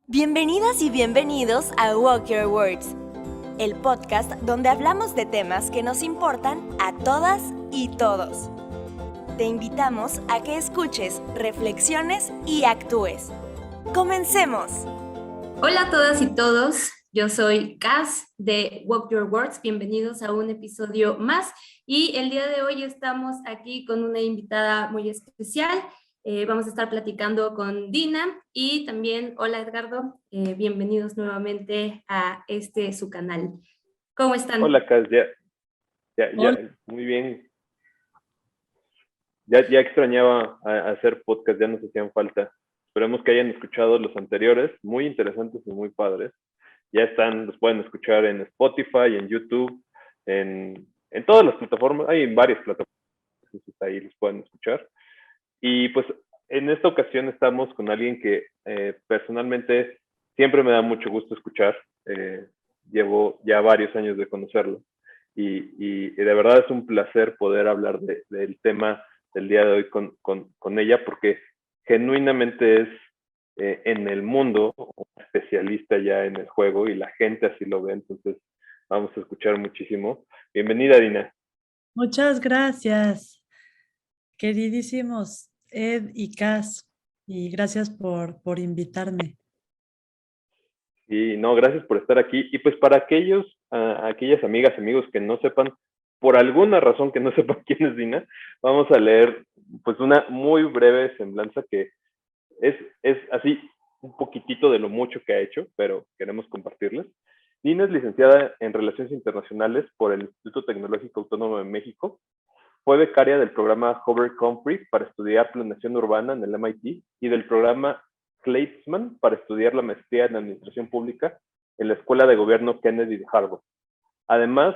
Bienvenidas y bienvenidos a Walk Your Words, el podcast donde hablamos de temas que nos importan a todas y todos. Te invitamos a que escuches, reflexiones y actúes. ¡Comencemos! Hola a todas y todos, yo soy Cass de Walk Your Words, bienvenidos a un episodio más y el día de hoy estamos aquí con una invitada muy especial. Vamos a estar platicando con Dina y también, hola Edgardo, bienvenidos nuevamente a su canal. ¿Cómo están? Hola, Cas, muy bien. Ya extrañaba hacer podcast, ya nos hacían falta. Esperemos que hayan escuchado los anteriores, muy interesantes y muy padres. Ya están, los pueden escuchar en Spotify, en YouTube, en todas las plataformas, hay en varias plataformas, entonces ahí los pueden escuchar. Y pues en esta ocasión estamos con alguien que personalmente siempre me da mucho gusto escuchar. Llevo ya varios años de conocerlo y de verdad es un placer poder hablar del tema del día de hoy con ella porque genuinamente es en el mundo un especialista ya en el juego y la gente así lo ve, entonces vamos a escuchar muchísimo. Bienvenida, Dina. Muchas gracias, queridísimos Ed y Cass, y gracias por invitarme. Y no, gracias por estar aquí. Y pues para aquellas amigas, amigos que no sepan, por alguna razón que no sepan quién es Dina, vamos a leer pues una muy breve semblanza que es así un poquitito de lo mucho que ha hecho, pero queremos compartirles. Dina es licenciada en Relaciones Internacionales por el Instituto Tecnológico Autónomo de México. Fue becaria del programa Hoover Humphrey para estudiar planeación urbana en el MIT y del programa Kleitzman para estudiar la maestría en Administración Pública en la Escuela de Gobierno Kennedy de Harvard. Además,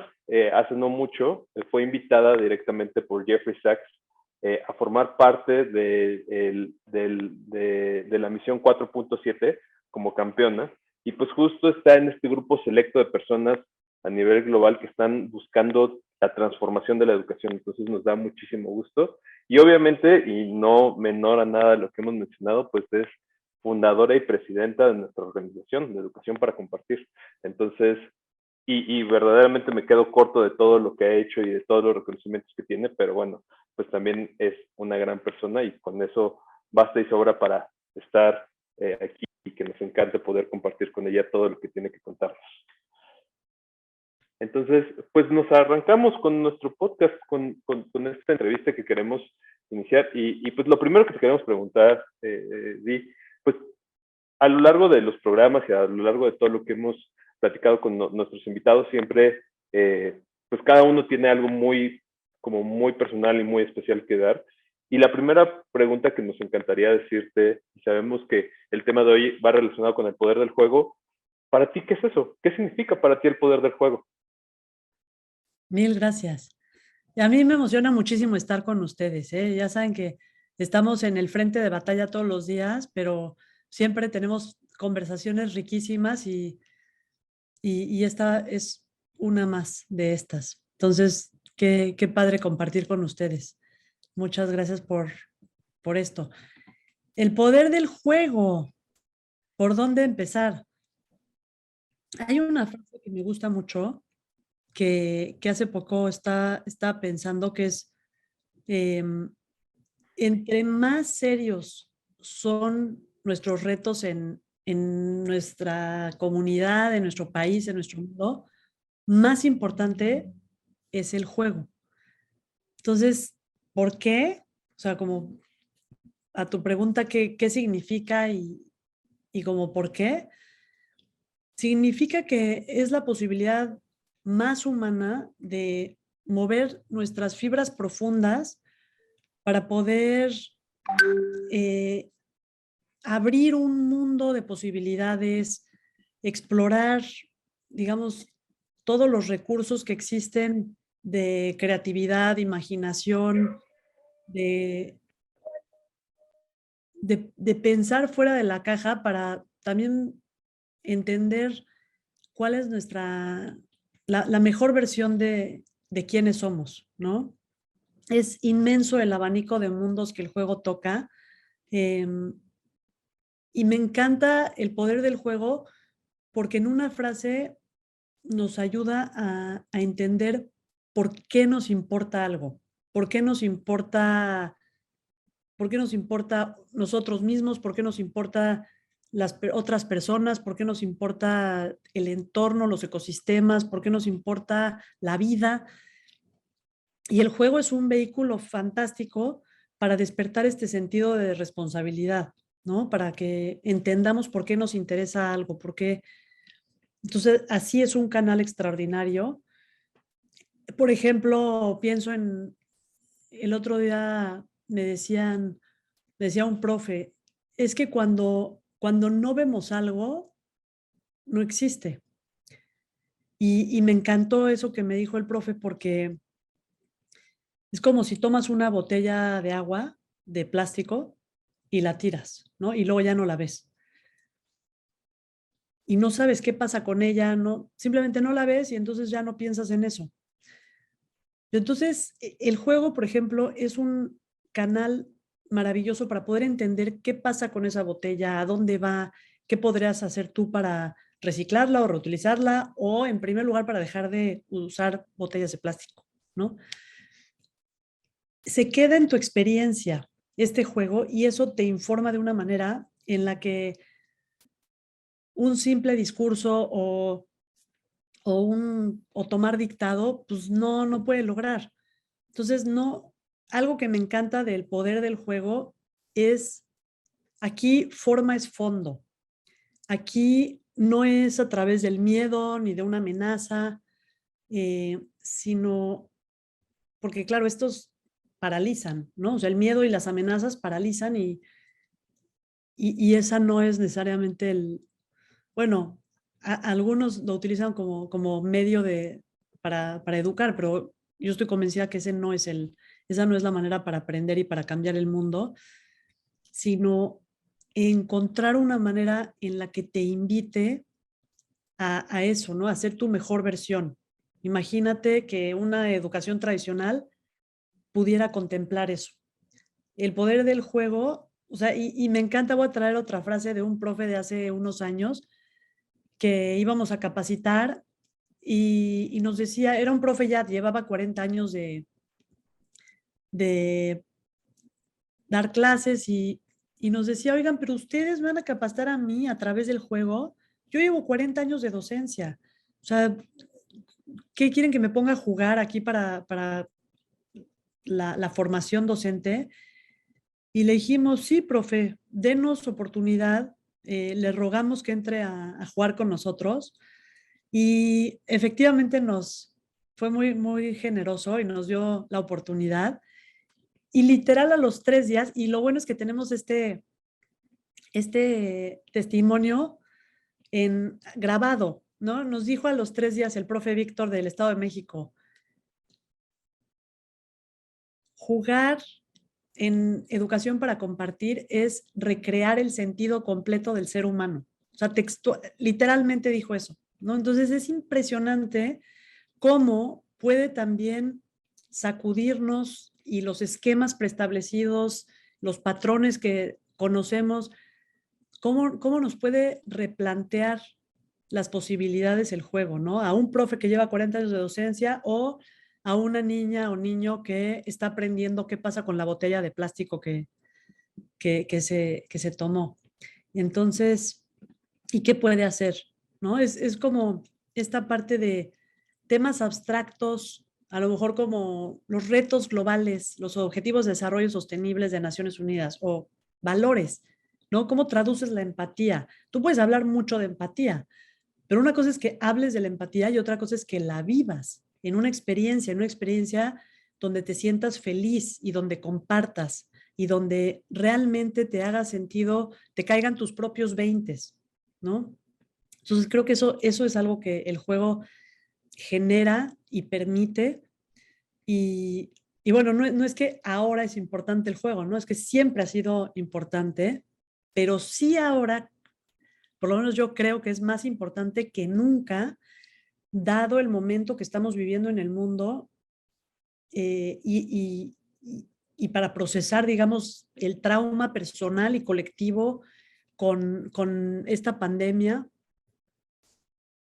hace no mucho, fue invitada directamente por Jeffrey Sachs a formar parte de la misión 4.7 como campeona. Y pues justo está en este grupo selecto de personas a nivel global que están buscando la transformación de la educación. Entonces nos da muchísimo gusto. Y obviamente, y no menor a nada de lo que hemos mencionado, pues es fundadora y presidenta de nuestra organización de Educación para Compartir. Entonces, y verdaderamente me quedo corto de todo lo que ha hecho y de todos los reconocimientos que tiene, pero bueno, pues también es una gran persona y con eso basta y sobra para estar aquí y que nos encante poder compartir con ella todo lo que tiene que contarnos. Entonces, pues nos arrancamos con nuestro podcast, con esta entrevista que queremos iniciar y pues lo primero que te queremos preguntar, Di, pues a lo largo de los programas y a lo largo de todo lo que hemos platicado con nuestros invitados, siempre, pues cada uno tiene algo como muy personal y muy especial que dar. Y la primera pregunta que nos encantaría decirte, y sabemos que el tema de hoy va relacionado con el poder del juego, para ti, ¿qué es eso? ¿Qué significa para ti el poder del juego? Mil gracias. Y a mí me emociona muchísimo estar con ustedes, ¿eh? Ya saben que estamos en el frente de batalla todos los días, pero siempre tenemos conversaciones riquísimas y esta es una más de estas. Entonces, qué padre compartir con ustedes. Muchas gracias por esto. El poder del juego. ¿Por dónde empezar? Hay una frase que me gusta mucho, que hace poco está pensando que es, em, entre más serios son nuestros retos en nuestra comunidad, en nuestro país, en nuestro mundo, más importante es el juego. Entonces, ¿por qué? O sea, como a tu pregunta, ¿qué significa y como por qué? Significa que es la posibilidad más humana de mover nuestras fibras profundas para poder eh, abrir un mundo de posibilidades, explorar, digamos, todos los recursos que existen de creatividad, imaginación, de, de pensar fuera de la caja para también entender cuál es la mejor versión de quiénes somos, ¿no? Es inmenso el abanico de mundos que el juego toca. Y me encanta el poder del juego porque en una frase nos ayuda a entender por qué nos importa algo, por qué nos importa, por qué nos importa nosotros mismos, por qué nos importa otras personas, por qué nos importa el entorno, los ecosistemas, por qué nos importa la vida. Y el juego es un vehículo fantástico para despertar este sentido de responsabilidad, ¿no? Para que entendamos por qué nos interesa algo, por qué. Entonces, así es un canal extraordinario. Por ejemplo, pienso en el otro día me decía un profe, es que cuando no vemos algo, no existe. Y me encantó eso que me dijo el profe porque es como si tomas una botella de agua de plástico y la tiras, ¿no? Y luego ya no la ves. Y no sabes qué pasa con ella, no, simplemente no la ves y entonces ya no piensas en eso. Entonces, el juego, por ejemplo, es un canal maravilloso para poder entender qué pasa con esa botella, a dónde va, qué podrías hacer tú para reciclarla o reutilizarla o, en primer lugar, para dejar de usar botellas de plástico, ¿no? Se queda en tu experiencia este juego y eso te informa de una manera en la que un simple discurso o tomar dictado, pues no puede lograr. Entonces, no, algo que me encanta del poder del juego es, aquí forma es fondo. Aquí no es a través del miedo ni de una amenaza, sino porque, claro, estos paralizan, ¿no? O sea, el miedo y las amenazas paralizan y esa no es necesariamente bueno, algunos lo utilizan como medio para educar, pero yo estoy convencida que esa no es la manera para aprender y para cambiar el mundo, sino encontrar una manera en la que te invite a eso, ¿no? A ser tu mejor versión. Imagínate que una educación tradicional pudiera contemplar eso. El poder del juego, o sea, y me encanta, voy a traer otra frase de un profe de hace unos años que íbamos a capacitar y nos decía, era un profe ya, llevaba 40 años de dar clases y nos decía, oigan, pero ustedes me van a capacitar a mí a través del juego. Yo llevo 40 años de docencia. O sea, ¿qué quieren que me ponga a jugar aquí para la formación docente? Y le dijimos, sí, profe, denos oportunidad, le rogamos que entre a jugar con nosotros. Y efectivamente fue muy generoso y nos dio la oportunidad. Y literal a los 3 días, y lo bueno es que tenemos este testimonio grabado, ¿no? Nos dijo a los 3 días el profe Víctor del Estado de México, jugar en educación para compartir es recrear el sentido completo del ser humano. O sea, literalmente dijo eso, ¿no? Entonces es impresionante cómo puede también sacudirnos y los esquemas preestablecidos, los patrones que conocemos, cómo nos puede replantear las posibilidades el juego, ¿no? A un profe que lleva 40 años de docencia o a una niña o niño que está aprendiendo qué pasa con la botella de plástico que se tomó. Entonces, ¿y qué puede hacer? ¿No? Es como esta parte de temas abstractos, a lo mejor como los retos globales, los objetivos de desarrollo sostenibles de Naciones Unidas o valores, ¿no? ¿Cómo traduces la empatía? Tú puedes hablar mucho de empatía, pero una cosa es que hables de la empatía y otra cosa es que la vivas en una experiencia donde te sientas feliz y donde compartas y donde realmente te haga sentido, te caigan tus propios veintes, ¿no? Entonces creo que eso es algo que el juego genera y permite y bueno, no es que ahora es importante el juego, ¿no? Es que siempre ha sido importante, pero sí ahora, por lo menos yo creo que es más importante que nunca, dado el momento que estamos viviendo en el mundo eh, y, y, y para procesar, digamos, el trauma personal y colectivo con esta pandemia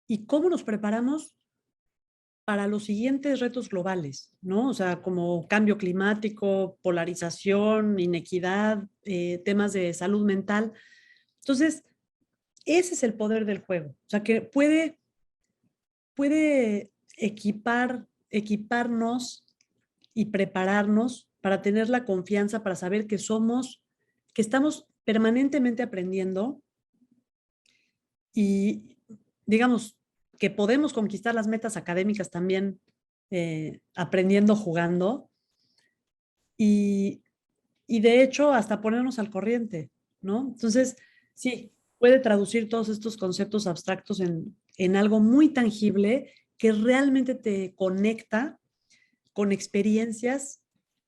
y cómo nos preparamos para los siguientes retos globales, ¿no? O sea, como cambio climático, polarización, inequidad, temas de salud mental. Entonces, ese es el poder del juego. O sea, que puede equiparnos y prepararnos para tener la confianza, para saber que estamos permanentemente aprendiendo y, digamos, que podemos conquistar las metas académicas también aprendiendo, jugando y, y de hecho hasta ponernos al corriente, ¿no? Entonces, sí, puede traducir todos estos conceptos abstractos en algo muy tangible que realmente te conecta con experiencias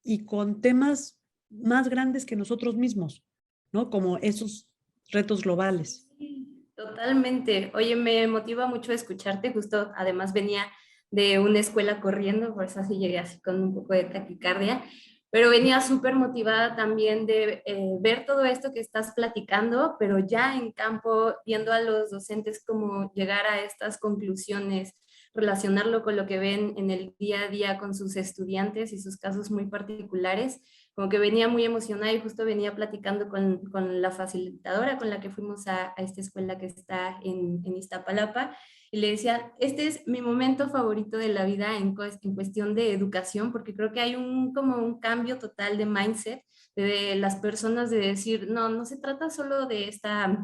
y con temas más grandes que nosotros mismos, ¿no? Como esos retos globales. Sí, totalmente. Oye, me motiva mucho escucharte. Justo, además venía de una escuela corriendo, por eso así llegué así con un poco de taquicardia, pero venía súper motivada también de ver todo esto que estás platicando, pero ya en campo, viendo a los docentes cómo llegar a estas conclusiones, relacionarlo con lo que ven en el día a día con sus estudiantes y sus casos muy particulares, como que venía muy emocionada y justo venía platicando con la facilitadora con la que fuimos a esta escuela que está en Iztapalapa, y le decía, este es mi momento favorito de la vida en cuestión de educación, porque creo que hay como un cambio total de mindset de las personas de decir, no, no se trata solo de esta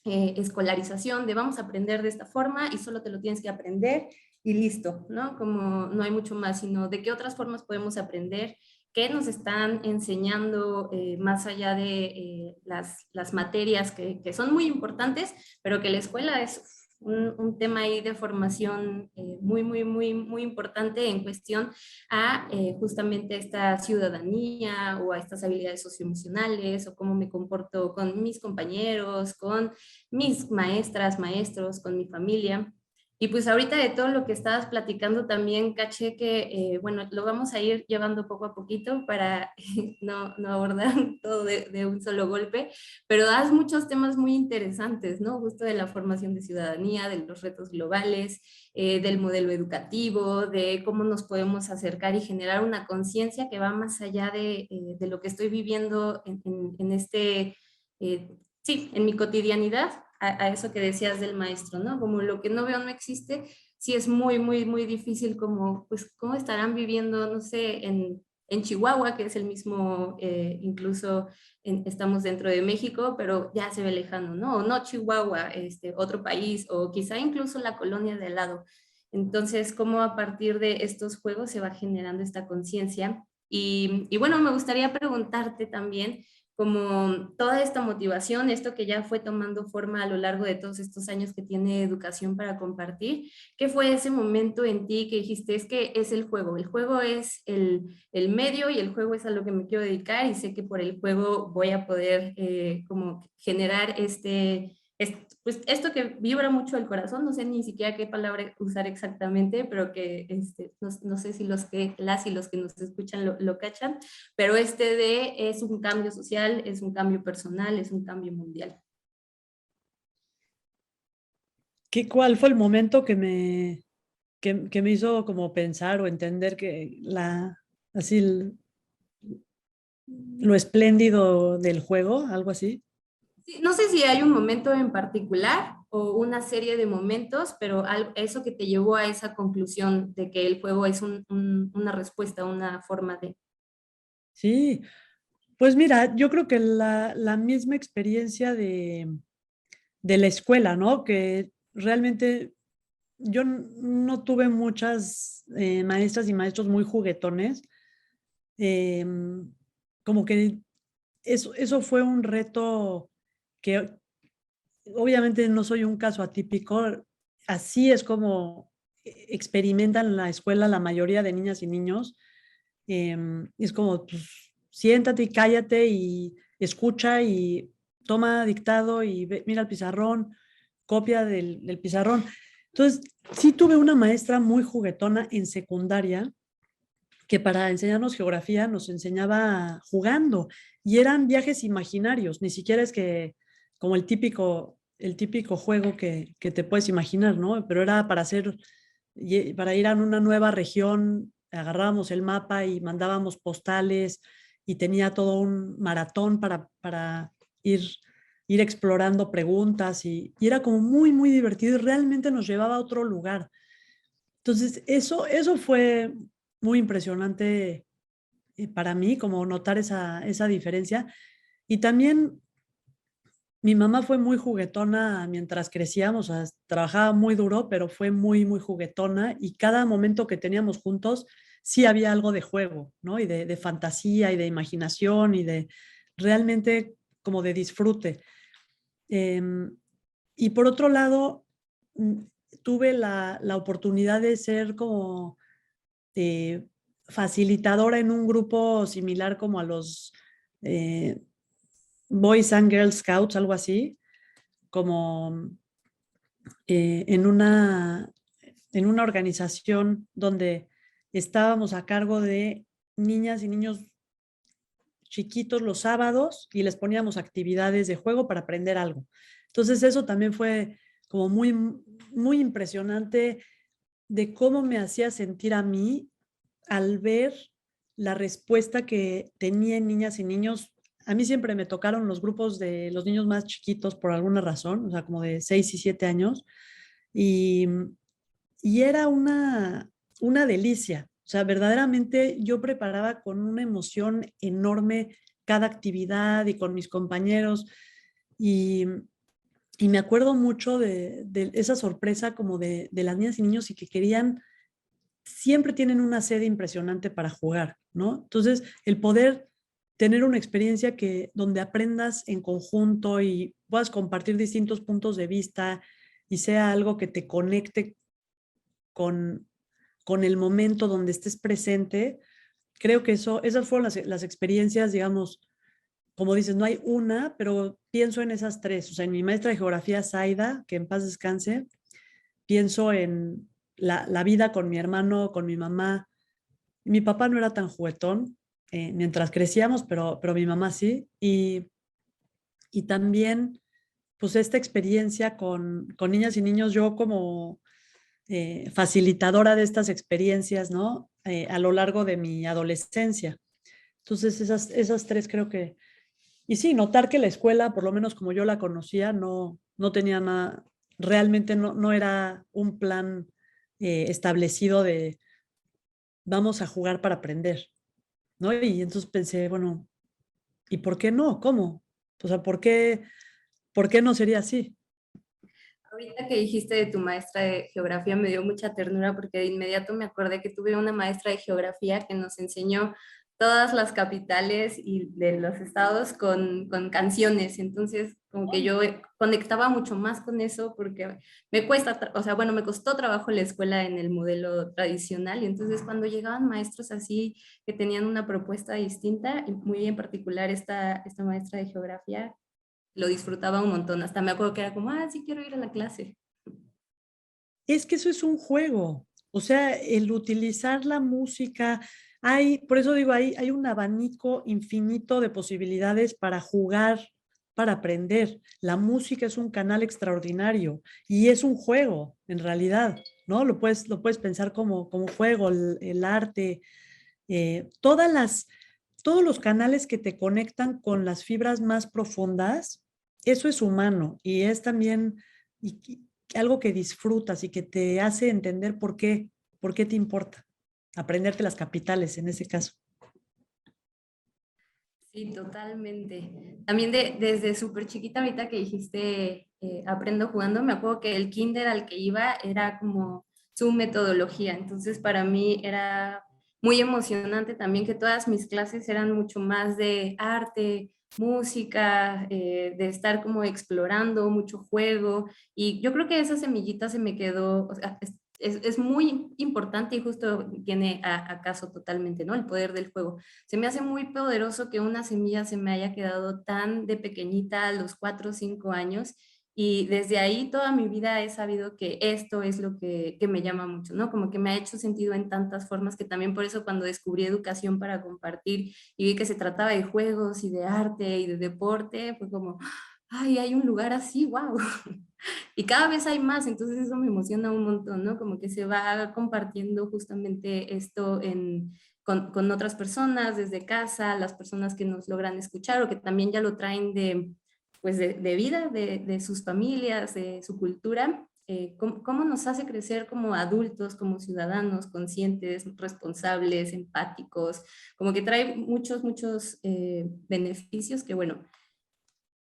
escolarización, de vamos a aprender de esta forma y solo te lo tienes que aprender y listo, ¿no? Como no hay mucho más, sino de qué otras formas podemos aprender, qué nos están enseñando más allá de las materias que son muy importantes, pero que la escuela es un tema ahí de formación muy, muy, muy, muy importante en cuestión a justamente esta ciudadanía o a estas habilidades socioemocionales o cómo me comporto con mis compañeros, con mis maestras, maestros, con mi familia. Y pues ahorita de todo lo que estabas platicando también caché que, bueno, lo vamos a ir llevando poco a poquito para no abordar todo de un solo golpe, pero das muchos temas muy interesantes, ¿no? Justo de la formación de ciudadanía, de los retos globales, del modelo educativo, de cómo nos podemos acercar y generar una conciencia que va más allá de lo que estoy viviendo en este, sí, en mi cotidianidad, a eso que decías del maestro, ¿no? Como lo que no veo no existe, sí es muy, muy, muy difícil como, pues, cómo estarán viviendo, no sé, en Chihuahua, que es el mismo, incluso estamos dentro de México, pero ya se ve lejano, ¿no? O no Chihuahua, otro país, o quizá incluso la colonia de al lado. Entonces, cómo a partir de estos juegos se va generando esta conciencia. Y bueno, me gustaría preguntarte también, como toda esta motivación, esto que ya fue tomando forma a lo largo de todos estos años que tiene Educación para Compartir, ¿qué fue ese momento en ti que dijiste, es que es el juego es el medio y el juego es a lo que me quiero dedicar y sé que por el juego voy a poder como generar pues esto que vibra mucho el corazón, no sé ni siquiera qué palabra usar exactamente, pero que no sé si las y los que nos escuchan lo cachan, pero es un cambio social, es un cambio personal, es un cambio mundial. ¿Cuál fue el momento que me hizo como pensar o entender que así lo espléndido del juego, algo así? Sí, no sé si hay un momento en particular o una serie de momentos, pero eso que te llevó a esa conclusión de que el juego es una respuesta, una forma de... Sí, pues mira, yo creo que la misma experiencia de la escuela, ¿no? Que realmente yo no tuve muchas maestras y maestros muy juguetones. Como que eso fue un reto que obviamente no soy un caso atípico. Así es como experimentan en la escuela la mayoría de niñas y niños. Es como, pues, siéntate y cállate y escucha y toma dictado y mira el pizarrón, copia del pizarrón. Entonces, sí tuve una maestra muy juguetona en secundaria que para enseñarnos geografía nos enseñaba jugando y eran viajes imaginarios, ni siquiera es que como el típico juego que te puedes imaginar, ¿no? Pero era para ir a una nueva región, agarrábamos el mapa y mandábamos postales y tenía todo un maratón para ir explorando preguntas y era como muy, muy divertido y realmente nos llevaba a otro lugar. Entonces, eso fue muy impresionante para mí, como notar esa diferencia. Y también mi mamá fue muy juguetona mientras crecíamos, o sea, trabajaba muy duro, pero fue muy, muy juguetona y cada momento que teníamos juntos sí había algo de juego, ¿no? Y de fantasía y de imaginación y de realmente como de disfrute. Em, y por otro lado, mm, tuve la oportunidad de ser como eh, facilitadora en un grupo similar como a los eh, Boys and Girl Scouts, algo así, como en una organización donde estábamos a cargo de niñas y niños chiquitos los sábados y les poníamos actividades de juego para aprender algo. Entonces eso también fue como muy, muy impresionante de cómo me hacía sentir a mí al ver la respuesta que tenían niñas y niños. A mí siempre me tocaron los grupos de los niños más chiquitos por alguna razón, o sea, como de 6 y 7 años, y, y era una delicia. O sea, verdaderamente yo preparaba con una emoción enorme cada actividad y con mis compañeros. Y, y me acuerdo mucho de esa sorpresa como de las niñas y niños y que querían, siempre tienen una sede impresionante para jugar, ¿no? Entonces, el poder tener una experiencia donde aprendas en conjunto y puedas compartir distintos puntos de vista y sea algo que te conecte con, con el momento donde estés presente, creo que esas fueron las experiencias, digamos, como dices, no hay una, pero pienso en esas tres. O sea, en mi maestra de geografía, Zaida, que en paz descanse, pienso en la vida con mi hermano, con mi mamá. Mi papá no era tan juguetón mientras crecíamos, pero mi mamá sí. Y también, pues, esta experiencia con niñas y niños, yo como facilitadora de estas experiencias, ¿no? A lo largo de mi adolescencia. Entonces, esas tres creo que... Y sí, notar que la escuela, por lo menos como yo la conocía, no tenía nada, realmente no era un plan establecido de vamos a jugar para aprender, ¿no? Y entonces pensé, bueno, ¿y por qué no? ¿Cómo? O sea, por qué no sería así? Ahorita que dijiste de tu maestra de geografía me dio mucha ternura porque de inmediato me acordé que tuve una maestra de geografía que nos enseñó todas las capitales y de los estados con canciones. Entonces, como que yo conectaba mucho más con eso porque me cuesta, o sea, bueno, me costó trabajo la escuela en el modelo tradicional y entonces cuando llegaban maestros así que tenían una propuesta distinta, y muy en particular esta maestra de geografía, lo disfrutaba un montón. Hasta me acuerdo que era como, sí quiero ir a la clase. Es que eso es un juego. O sea, el utilizar la música, por eso digo, hay un abanico infinito de posibilidades para jugar, para aprender. La música es un canal extraordinario y es un juego, en realidad, ¿no? Lo puedes pensar como juego, el arte, todos los canales que te conectan con las fibras más profundas, eso es humano y es también algo que disfrutas y que te hace entender por qué te importa aprenderte las capitales en ese caso. Sí, totalmente. También desde súper chiquita, ahorita que dijiste aprendo jugando, me acuerdo que el kinder al que iba era como su metodología. Entonces, para mí era muy emocionante también que todas mis clases eran mucho más de arte, música, de estar como explorando, mucho juego. Y yo creo que esa semillita se me quedó, o sea, es muy importante y justo tiene a caso totalmente, ¿no? El poder del juego. Se me hace muy poderoso que una semilla se me haya quedado tan de pequeñita a los 4 o 5 años y desde ahí toda mi vida he sabido que esto es lo que me llama mucho, ¿no? Como que me ha hecho sentido en tantas formas que también por eso cuando descubrí educación para compartir y vi que se trataba de juegos y de arte y de deporte, fue como, ay, hay un lugar así, wow. Y cada vez hay más, entonces eso me emociona un montón, ¿no? Como que se va compartiendo justamente esto con otras personas desde casa, las personas que nos logran escuchar o que también ya lo traen pues de vida, de sus familias, de su cultura. ¿Cómo nos hace crecer como adultos, como ciudadanos conscientes, responsables, empáticos? Como que trae muchos beneficios que, bueno,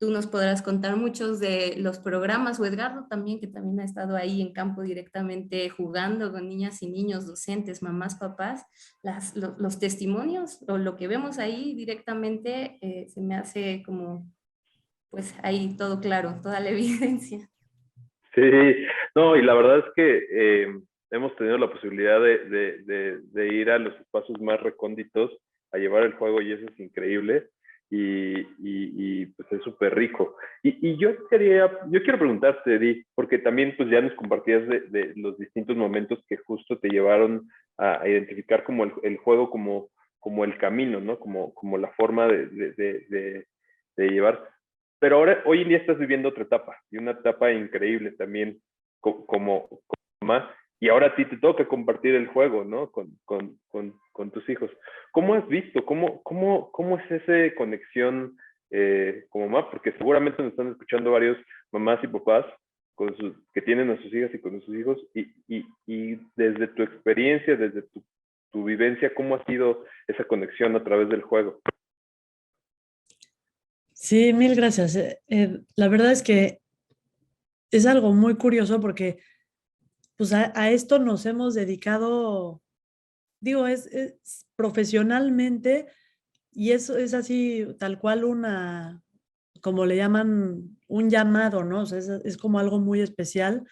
tú nos podrás contar muchos de los programas, o Edgardo también, que también ha estado ahí en campo directamente jugando con niñas y niños, docentes, mamás, papás, los testimonios o lo que vemos ahí directamente se me hace como, pues ahí todo claro, toda la evidencia. Sí, no, y la verdad es que hemos tenido la posibilidad de ir a los espacios más recónditos a llevar el juego y eso es increíble y pues es súper rico. Y yo quiero preguntarte, Eddie, porque también pues ya nos compartías de los distintos momentos que justo te llevaron a identificar como el juego como el camino, ¿no? Como la forma de llevar. Pero ahora, hoy en día estás viviendo otra etapa, y una etapa increíble también como mamá, y ahora a ti te toca compartir el juego, ¿no? Con tus hijos. ¿Cómo has visto? ¿Cómo es esa conexión como mamá? Porque seguramente nos están escuchando varios mamás y papás que tienen a sus hijas y con sus hijos, y desde tu experiencia, desde tu vivencia, ¿cómo ha sido esa conexión a través del juego? Sí, mil gracias. La verdad es que es algo muy curioso porque pues a esto nos hemos dedicado, digo, es profesionalmente y eso es así, tal cual como le llaman, un llamado, ¿no? O sea, es como algo muy especial.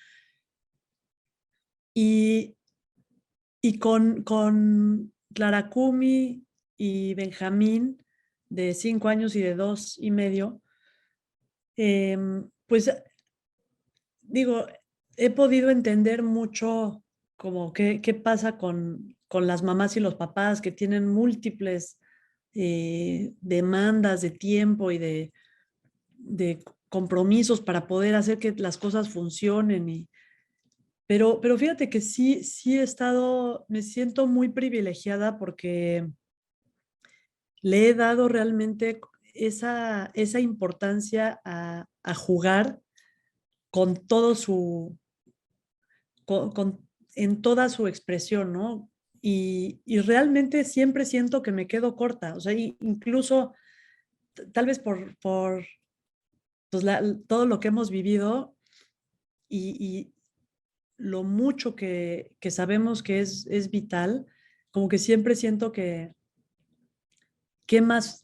Y, y con Clara Kumi y Benjamín, de 5 años y de 2 y medio, pues digo, he podido entender mucho como qué pasa con las mamás y los papás que tienen múltiples demandas de tiempo y de compromisos para poder hacer que las cosas funcionen. Pero fíjate que sí he estado, me siento muy privilegiada porque le he dado realmente esa importancia a jugar con todo en toda su expresión, ¿no? Y realmente siempre siento que me quedo corta, o sea, incluso tal vez por pues, todo lo que hemos vivido y lo mucho que sabemos que es vital, como que siempre siento que, qué más,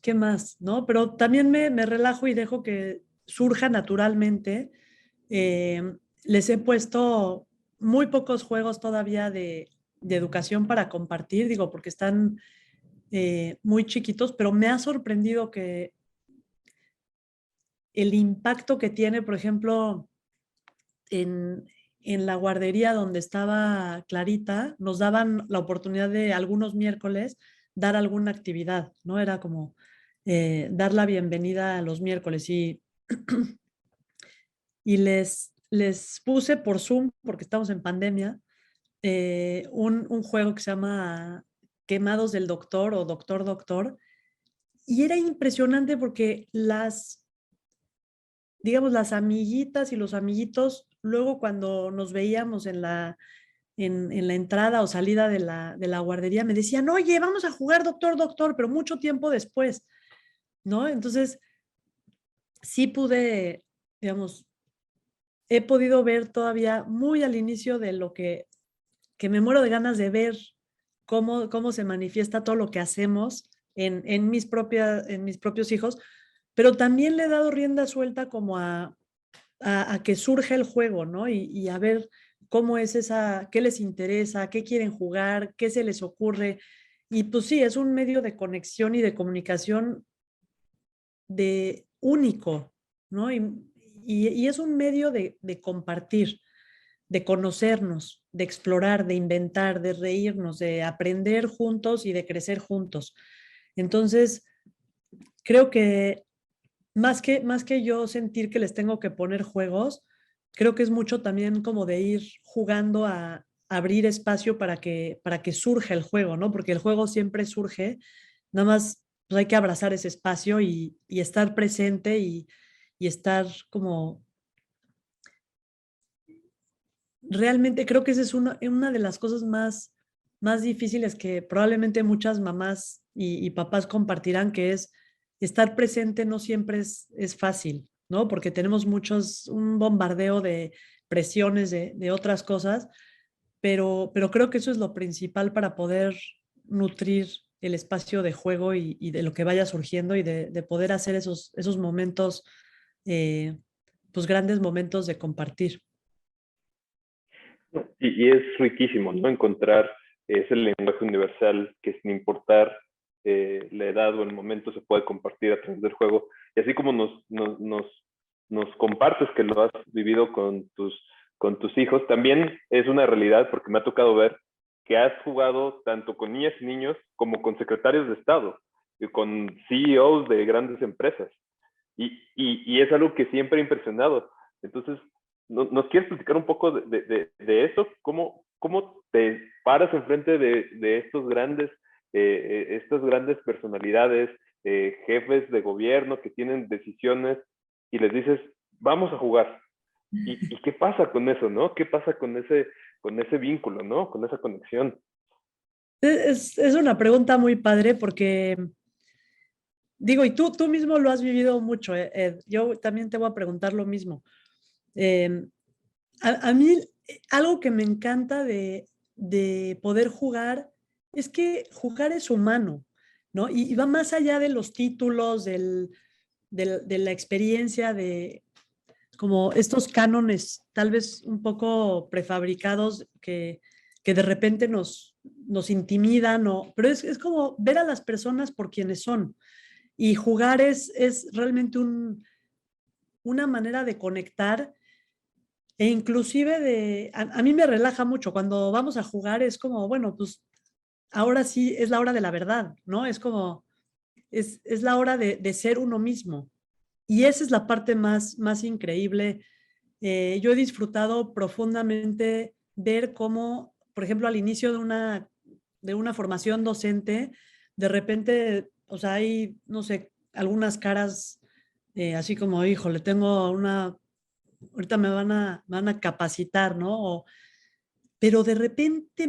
¿no? Pero también me relajo y dejo que surja naturalmente. Les he puesto muy pocos juegos todavía de educación para compartir, digo, porque están muy chiquitos, pero me ha sorprendido que el impacto que tiene, por ejemplo, en la guardería donde estaba Clarita, nos daban la oportunidad de algunos miércoles dar alguna actividad, ¿no? Era como dar la bienvenida a los miércoles y les puse por Zoom, porque estamos en pandemia, un juego que se llama Quemados del Doctor o Doctor Doctor, y era impresionante porque digamos, las amiguitas y los amiguitos, luego cuando nos veíamos en la entrada o salida de la guardería, me decían, oye, vamos a jugar Doctor Doctor, pero mucho tiempo después, ¿no? Entonces, sí pude, digamos, he podido ver todavía muy al inicio de lo que me muero de ganas de ver cómo se manifiesta todo lo que hacemos en mis propios hijos, pero también le he dado rienda suelta como a que surge el juego, ¿no? Y a ver cómo es qué les interesa, qué quieren jugar, qué se les ocurre. Y pues sí, es un medio de conexión y de comunicación de único, ¿no? Y es un medio de compartir, de conocernos, de explorar, de inventar, de reírnos, de aprender juntos y de crecer juntos. Entonces, creo que más que yo sentir que les tengo que poner juegos, creo que es mucho también como de ir jugando a abrir espacio para que surja el juego, ¿no? Porque el juego siempre surge, nada más pues, hay que abrazar ese espacio y estar presente y estar como realmente creo que esa es una de las cosas más difíciles que probablemente muchas mamás y papás compartirán, que es estar presente no siempre es fácil, ¿no? Porque tenemos un bombardeo de presiones de otras cosas, pero creo que eso es lo principal para poder nutrir el espacio de juego y de lo que vaya surgiendo y de poder hacer esos momentos, eh, pues grandes momentos de compartir. Y es riquísimo, ¿no? Encontrar ese lenguaje universal que sin importar la edad o el momento se puede compartir a través del juego. Y así como nos compartes que lo has vivido con tus hijos, también es una realidad porque me ha tocado ver que has jugado tanto con niñas y niños como con secretarios de Estado y con CEOs de grandes empresas. Y es algo que siempre ha impresionado. Entonces, ¿nos quieres platicar un poco de eso? ¿Cómo te paras enfrente de estas grandes personalidades, jefes de gobierno que tienen decisiones y les dices, vamos a jugar? ¿Y qué pasa con eso, no? ¿Qué pasa con ese vínculo, no? Con esa conexión. Es una pregunta muy padre porque, digo, y tú mismo lo has vivido mucho, Ed. Yo también te voy a preguntar lo mismo. Eh, a mí algo que me encanta de poder jugar es que jugar es humano, ¿no? Y va más allá de los títulos, de la experiencia, de como estos cánones tal vez un poco prefabricados que de repente nos intimidan, pero es como ver a las personas por quienes son. Y jugar es realmente una manera de conectar e inclusive a mí me relaja mucho cuando vamos a jugar, es como, bueno, pues ahora sí es la hora de la verdad, ¿no? Es como, es la hora de ser uno mismo. Y esa es la parte más increíble. Yo he disfrutado profundamente ver cómo, por ejemplo, al inicio de una formación docente, de repente, o sea, hay, no sé, algunas caras así como, híjole, tengo ahorita me van a capacitar, ¿no? Pero de repente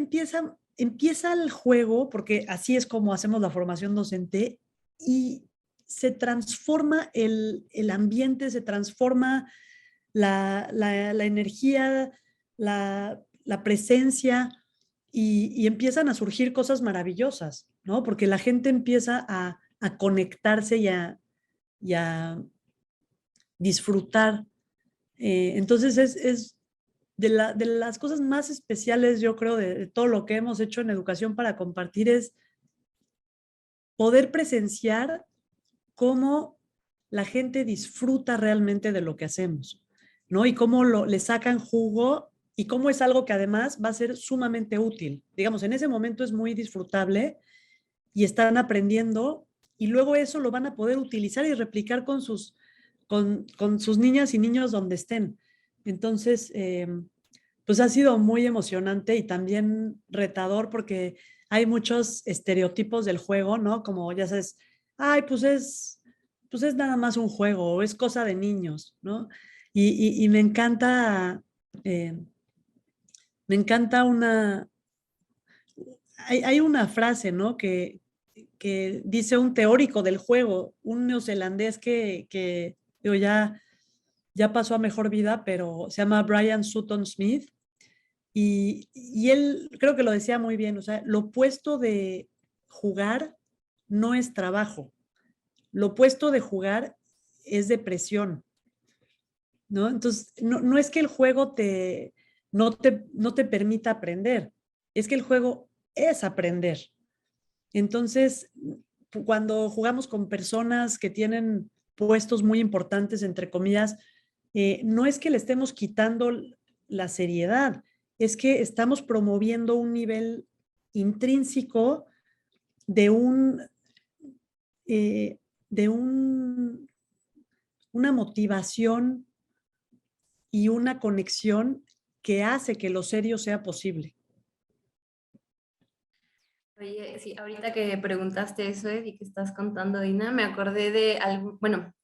empieza el juego, porque así es como hacemos la formación docente, y se transforma el ambiente, se transforma la energía, la presencia, y empiezan a surgir cosas maravillosas, ¿no? Porque la gente empieza a conectarse y a disfrutar. Entonces es de las cosas más especiales, yo creo, de todo lo que hemos hecho en educación para compartir, es poder presenciar cómo la gente disfruta realmente de lo que hacemos, ¿no? Y cómo le sacan jugo y cómo es algo que además va a ser sumamente útil. Digamos, en ese momento es muy disfrutable y están aprendiendo, y luego eso lo van a poder utilizar y replicar con sus niñas y niños donde estén. Entonces, pues ha sido muy emocionante y también retador porque hay muchos estereotipos del juego, ¿no? Como ya sabes, ay, pues es nada más un juego o es cosa de niños, ¿no? Y eh, me encanta hay una frase, ¿no? Que dice un teórico del juego, un neozelandés que digo, ya pasó a mejor vida, pero se llama Brian Sutton Smith. Y él creo que lo decía muy bien, o sea, lo opuesto de jugar no es trabajo, lo opuesto de jugar es depresión, ¿no? Entonces, no es que el juego no te permita aprender, es que el juego es aprender. Entonces, cuando jugamos con personas que tienen puestos muy importantes, entre comillas, no es que le estemos quitando la seriedad, es que estamos promoviendo un nivel intrínseco de un, eh, de un, una motivación y una conexión que hace que lo serio sea posible. Oye, sí, ahorita que preguntaste eso, Ed, y que estás contando, Dina, me acordé de algo, bueno,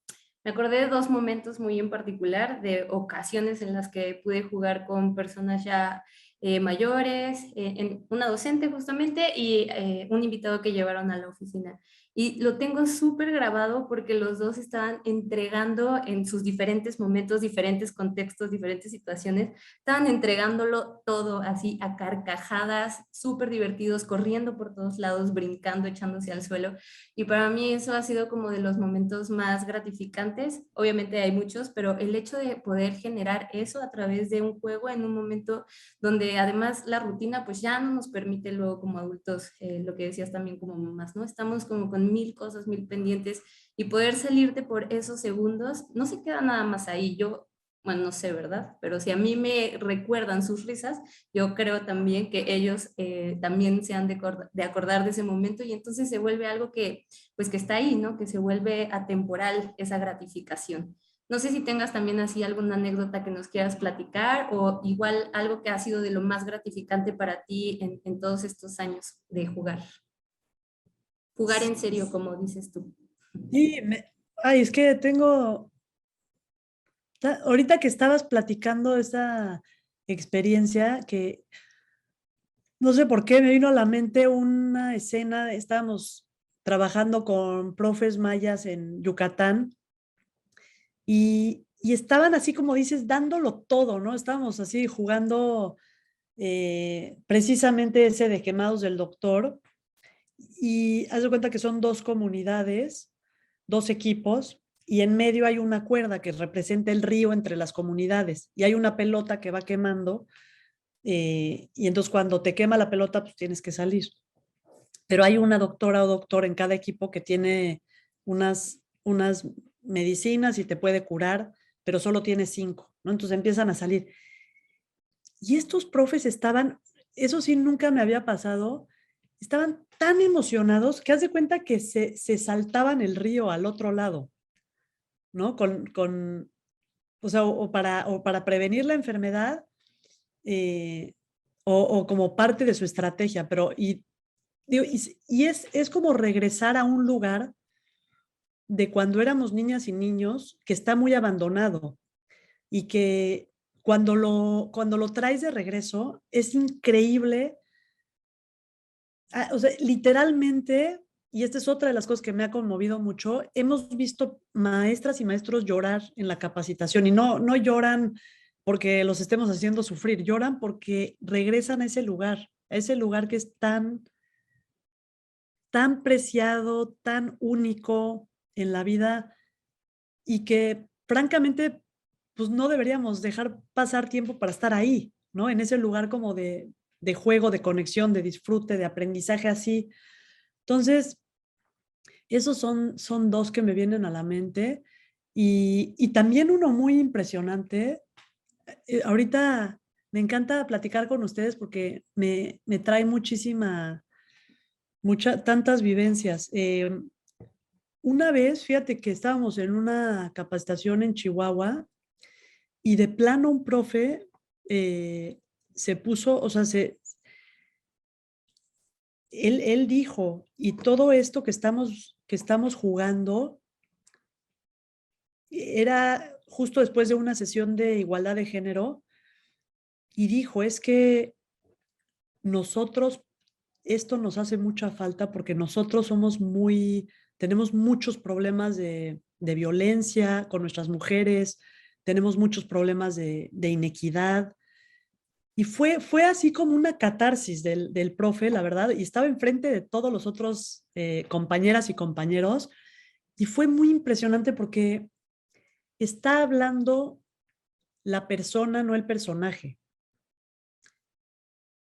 me acordé de dos momentos muy en particular, de ocasiones en las que pude jugar con personas ya mayores, una docente justamente y un invitado que llevaron a la oficina. Y lo tengo súper grabado porque los dos estaban entregando en sus diferentes momentos, diferentes contextos, diferentes situaciones, estaban entregándolo todo así a carcajadas, súper divertidos, corriendo por todos lados, brincando, echándose al suelo. Y para mí eso ha sido como de los momentos más gratificantes. Obviamente hay muchos, pero el hecho de poder generar eso a través de un juego en un momento donde además la rutina pues ya no nos permite luego como adultos, lo que decías también como mamás, ¿no? Estamos como con mil cosas, mil pendientes y poder salirte por esos segundos no se queda nada más ahí. Yo, bueno, no sé, ¿verdad? Pero si a mí me recuerdan sus risas, yo creo también que ellos también se han de acordar de ese momento y entonces se vuelve algo que, pues que está ahí, ¿no? Que se vuelve atemporal esa gratificación. No sé si tengas también así alguna anécdota que nos quieras platicar o igual algo que ha sido de lo más gratificante para ti en todos estos años de jugar. Jugar en serio, como dices tú. Sí, ay, es que tengo, ahorita que estabas platicando esa experiencia, que no sé por qué me vino a la mente una escena, estábamos trabajando con profes mayas en Yucatán y estaban así como dices, dándolo todo, ¿no? Estábamos así jugando precisamente ese de Quemados del Doctor y haz de cuenta que son dos comunidades, dos equipos y en medio hay una cuerda que representa el río entre las comunidades y hay una pelota que va quemando y entonces cuando te quema la pelota pues tienes que salir. Pero hay una doctora o doctor en cada equipo que tiene unas medicinas y te puede curar, pero solo tiene 5, ¿no? Entonces empiezan a salir. Y estos profes estaban, eso sí nunca me había pasado, estaban tan emocionados que haz de cuenta que se saltaban el río al otro lado, ¿no? O sea, o para prevenir la enfermedad eh, o como parte de su estrategia, pero digo, y es como regresar a un lugar de cuando éramos niñas y niños que está muy abandonado y que cuando lo traes de regreso es increíble. O sea, literalmente, y esta es otra de las cosas que me ha conmovido mucho, hemos visto maestras y maestros llorar en la capacitación y no lloran porque los estemos haciendo sufrir, lloran porque regresan a ese lugar que es tan preciado, tan único en la vida y que francamente, pues no deberíamos dejar pasar tiempo para estar ahí, ¿no? En ese lugar como de juego, de conexión, de disfrute, de aprendizaje así. Entonces, esos son dos que me vienen a la mente y también uno muy impresionante. Ahorita me encanta platicar con ustedes porque me trae tantas vivencias. Una vez, fíjate que estábamos en una capacitación en Chihuahua y de plano un profe se puso, o sea, él dijo, y todo esto que estamos jugando era justo después de una sesión de igualdad de género, y dijo, es que nosotros, esto nos hace mucha falta porque nosotros tenemos muchos problemas de violencia con nuestras mujeres, tenemos muchos problemas de inequidad. Y fue así como una catarsis del profe, la verdad, y estaba enfrente de todos los otros compañeras y compañeros, y fue muy impresionante porque está hablando la persona, no el personaje.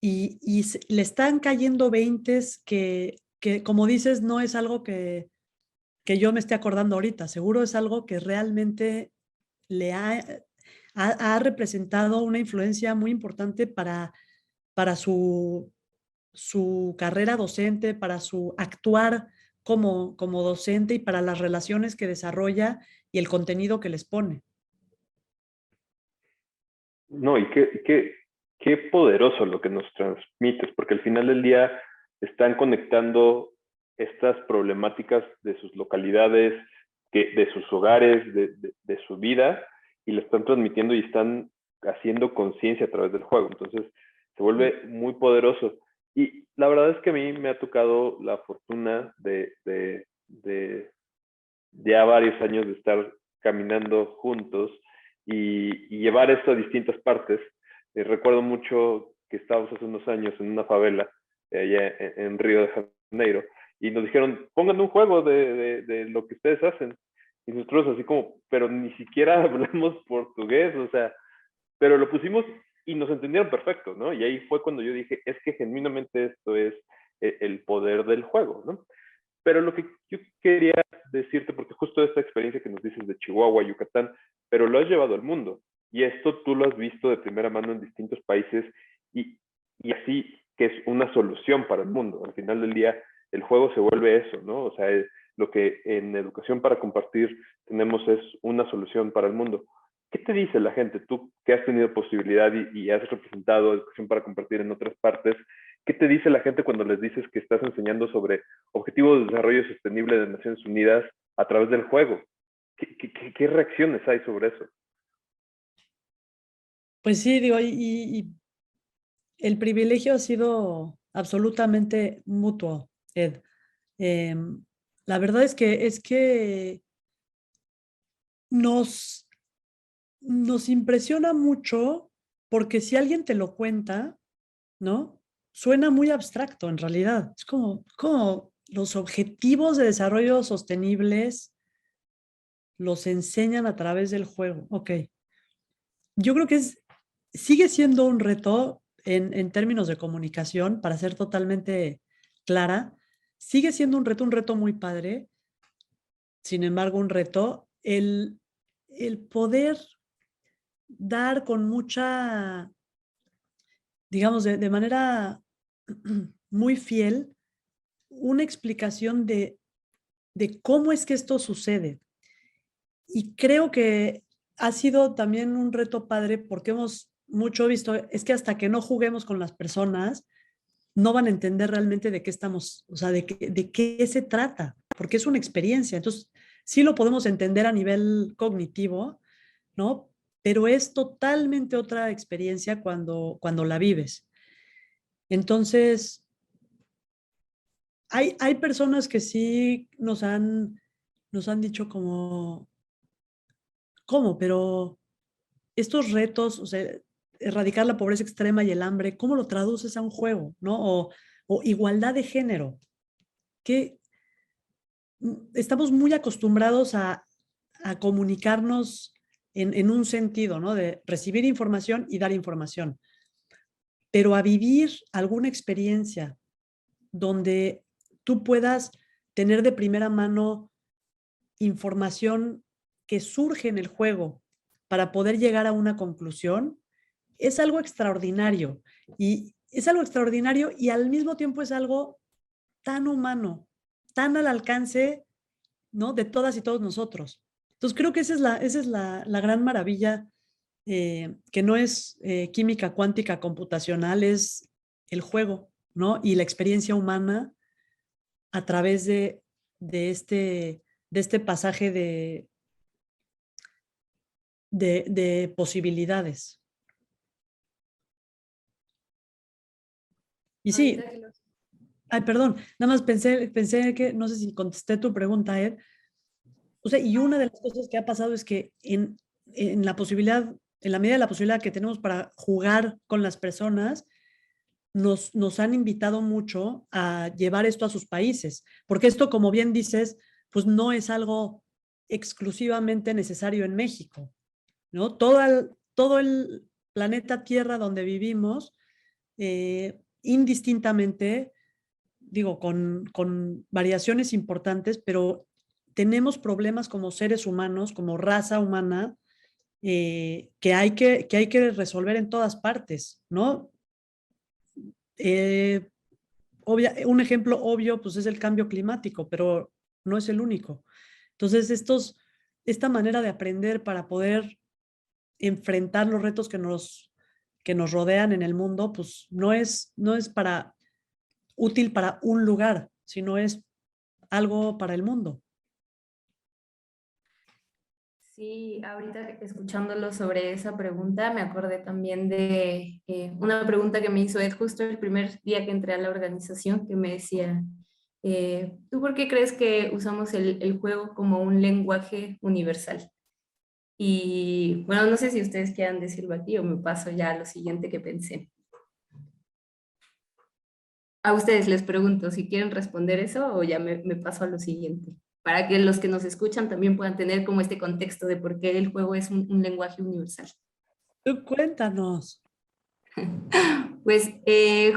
Y le están cayendo veintes que, como dices, no es algo que yo me esté acordando ahorita, seguro es algo que realmente le ha representado una influencia muy importante para su carrera docente, para su actuar como docente y para las relaciones que desarrolla y el contenido que les pone. No, y qué poderoso lo que nos transmites, porque al final del día están conectando estas problemáticas de sus localidades, de sus hogares, de su vida, y la están transmitiendo y están haciendo conciencia a través del juego. Entonces, se vuelve muy poderoso. Y la verdad es que a mí me ha tocado la fortuna de ya varios años de estar caminando juntos y llevar esto a distintas partes. Recuerdo mucho que estábamos hace unos años en una favela allá en Río de Janeiro y nos dijeron, pongan un juego de lo que ustedes hacen. Y nosotros así como, pero ni siquiera hablamos portugués, o sea, pero lo pusimos y nos entendieron perfecto, ¿no? Y ahí fue cuando yo dije, es que genuinamente esto es el poder del juego, ¿no? Pero lo que yo quería decirte, porque justo esta experiencia que nos dices de Chihuahua, Yucatán, pero lo has llevado al mundo. Y esto tú lo has visto de primera mano en distintos países y así que es una solución para el mundo. Al final del día, el juego se vuelve eso, ¿no? O sea, lo que en Educación para Compartir tenemos es una solución para el mundo. ¿Qué te dice la gente? Tú que has tenido posibilidad y has representado Educación para Compartir en otras partes, ¿qué te dice la gente cuando les dices que estás enseñando sobre Objetivos de Desarrollo Sostenible de Naciones Unidas a través del juego? ¿Qué reacciones hay sobre eso? Pues sí, digo, y el privilegio ha sido absolutamente mutuo, Ed. La verdad es que nos, nos impresiona mucho porque si alguien te lo cuenta, ¿no? Suena muy abstracto en realidad. Es como los objetivos de desarrollo sostenibles los enseñan a través del juego. Ok. Yo creo que sigue siendo un reto en términos de comunicación, para ser totalmente clara. Sigue siendo un reto muy padre. Sin embargo, un reto el poder dar con mucha, digamos, de manera muy fiel una explicación de cómo es que esto sucede. Y creo que ha sido también un reto padre porque hemos mucho visto, es que hasta que no juguemos con las personas, no van a entender realmente de qué estamos, o sea, de qué se trata, porque es una experiencia. Entonces, sí lo podemos entender a nivel cognitivo, ¿no? Pero es totalmente otra experiencia cuando la vives. Entonces, hay personas que sí nos han dicho como, ¿cómo? Pero estos retos, o sea, erradicar la pobreza extrema y el hambre, ¿cómo lo traduces a un juego, no? O igualdad de género, que estamos muy acostumbrados a comunicarnos en un sentido, ¿no? De recibir información y dar información, pero a vivir alguna experiencia donde tú puedas tener de primera mano información que surge en el juego para poder llegar a una conclusión, es algo extraordinario. Y es algo extraordinario y al mismo tiempo es algo tan humano, tan al alcance, ¿no? De todas y todos nosotros. Entonces creo que esa es la gran maravilla, que no es química cuántica computacional, es el juego, ¿no? Y la experiencia humana a través de, este, de este pasaje de posibilidades. Y sí, ay, perdón, nada más pensé que, no sé si contesté tu pregunta, Ed. O sea, y una de las cosas que ha pasado es que en la posibilidad, en la medida de la posibilidad que tenemos para jugar con las personas, nos han invitado mucho a llevar esto a sus países, porque esto, como bien dices, pues no es algo exclusivamente necesario en México, ¿no? Todo el planeta Tierra donde vivimos, indistintamente, digo, con variaciones importantes, pero tenemos problemas como seres humanos, como raza humana, que hay que resolver en todas partes, ¿no? un ejemplo obvio pues es el cambio climático, pero no es el único. Entonces, esta manera de aprender para poder enfrentar los retos que nos rodean en el mundo, pues no es útil para un lugar, sino es algo para el mundo. Sí, ahorita escuchándolo sobre esa pregunta, me acordé también de una pregunta que me hizo Ed justo el primer día que entré a la organización, que me decía, ¿tú por qué crees que usamos el juego como un lenguaje universal? Y bueno, no sé si ustedes quieran decirlo aquí o me paso ya a lo siguiente que pensé. A ustedes les pregunto si quieren responder eso o ya me paso a lo siguiente, para que los que nos escuchan también puedan tener como este contexto de por qué el juego es un lenguaje universal. Tú cuéntanos. Pues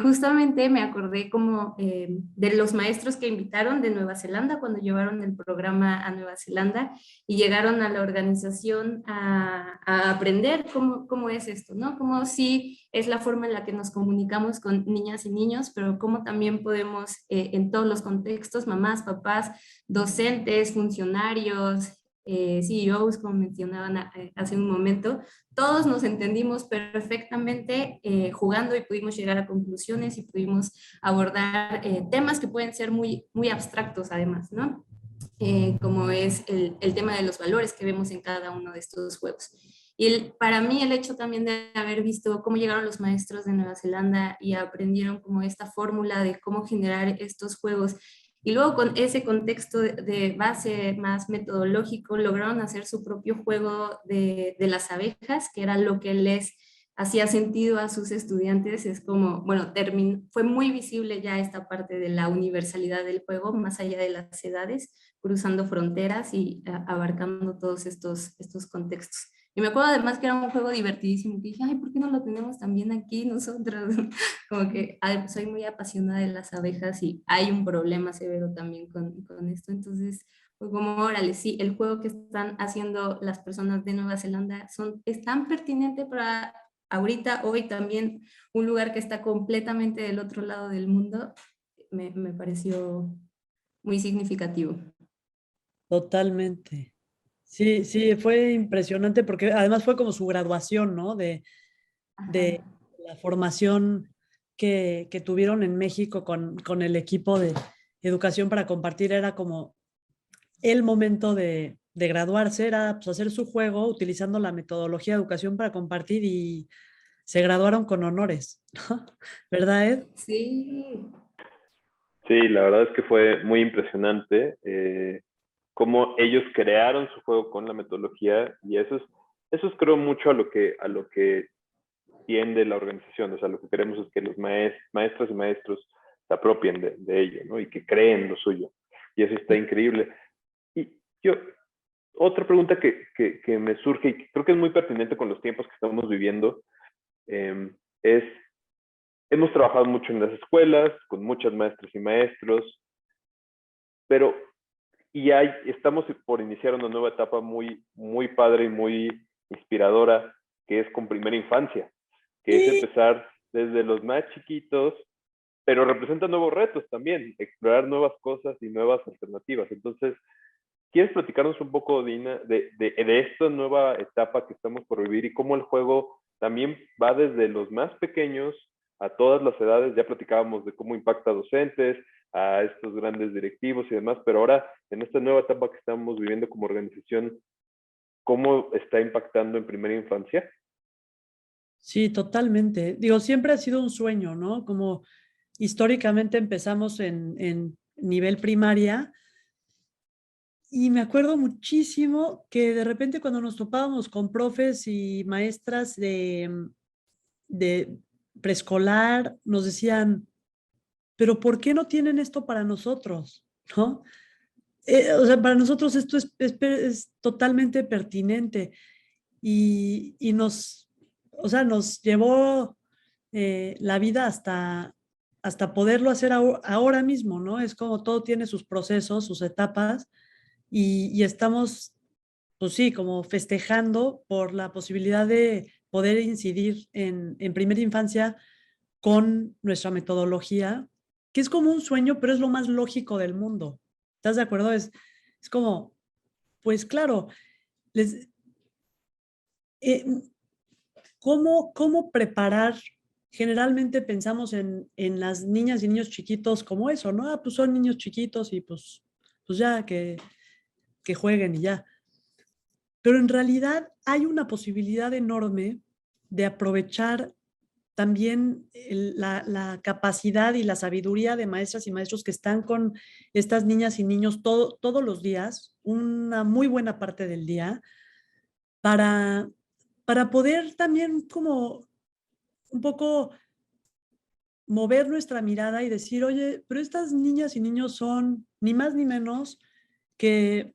justamente me acordé como de los maestros que invitaron de Nueva Zelanda cuando llevaron el programa a Nueva Zelanda y llegaron a la organización a aprender cómo es esto, ¿no? Cómo sí es la forma en la que nos comunicamos con niñas y niños, pero cómo también podemos en todos los contextos, mamás, papás, docentes, funcionarios, CEOs, como mencionaban hace un momento, todos nos entendimos perfectamente jugando y pudimos llegar a conclusiones y pudimos abordar temas que pueden ser muy abstractos además, ¿no? Como es el tema de los valores que vemos en cada uno de estos juegos. Y para mí el hecho también de haber visto cómo llegaron los maestros de Nueva Zelanda y aprendieron como esta fórmula de cómo generar estos juegos y luego con ese contexto de base más metodológico lograron hacer su propio juego de las abejas, que era lo que les hacía sentido a sus estudiantes. Es como, bueno, fue muy visible ya esta parte de la universalidad del juego, más allá de las edades, cruzando fronteras y abarcando todos estos contextos. Y me acuerdo además que era un juego divertidísimo, que dije, ay, ¿por qué no lo tenemos también aquí nosotros? Como que soy muy apasionada de las abejas y hay un problema severo también con esto. Entonces, fue como, órale, sí, el juego que están haciendo las personas de Nueva Zelanda es tan pertinente para ahorita, hoy también, un lugar que está completamente del otro lado del mundo, me pareció muy significativo. Totalmente. Sí, sí, fue impresionante porque además fue como su graduación, ¿no? De Ajá. la formación que tuvieron en México con el equipo de educación para compartir. Era como el momento de graduarse, era pues, hacer su juego utilizando la metodología de educación para compartir y se graduaron con honores, ¿no? ¿Verdad, Ed? Sí, Sí, la verdad es que fue muy impresionante cómo ellos crearon su juego con la metodología y eso es creo mucho a lo que tiende la organización. O sea, lo que queremos es que los maestras y maestros se apropien de ello, ¿no? Y que creen lo suyo. Y eso está increíble. Y yo, otra pregunta que me surge y que creo que es muy pertinente con los tiempos que estamos viviendo es, hemos trabajado mucho en las escuelas, con muchas maestras y maestros, pero estamos por iniciar una nueva etapa muy padre y muy inspiradora, que es con primera infancia, que es Sí. empezar desde los más chiquitos, pero representa nuevos retos también, explorar nuevas cosas y nuevas alternativas. Entonces, ¿quieres platicarnos un poco, Dina, de esta nueva etapa que estamos por vivir y cómo el juego también va desde los más pequeños a todas las edades? Ya platicábamos de cómo impacta a docentes, a estos grandes directivos y demás, pero ahora en esta nueva etapa que estamos viviendo como organización, ¿cómo está impactando en primera infancia? Sí, totalmente. Digo, siempre ha sido un sueño, ¿no? Como históricamente empezamos en nivel primaria y me acuerdo muchísimo que de repente cuando nos topábamos con profes y maestras de preescolar, nos decían, pero ¿por qué no tienen esto para nosotros? ¿No? O sea, para nosotros esto es totalmente pertinente y o sea, nos llevó la vida hasta poderlo hacer ahora mismo, ¿no? Es como todo tiene sus procesos, sus etapas y estamos, pues sí, como festejando por la posibilidad de poder incidir en primera infancia con nuestra metodología que es como un sueño, pero es lo más lógico del mundo. ¿Estás de acuerdo? Es como, pues claro, les, eh, ¿cómo preparar? Generalmente pensamos en las niñas y niños chiquitos como eso, ¿no? Ah, pues son niños chiquitos y pues ya que jueguen y ya. Pero en realidad hay una posibilidad enorme de aprovechar también la capacidad y la sabiduría de maestras y maestros que están con estas niñas y niños todos los días, una muy buena parte del día, para, para poder también como un poco mover nuestra mirada y decir, oye, pero estas niñas y niños son ni más ni menos que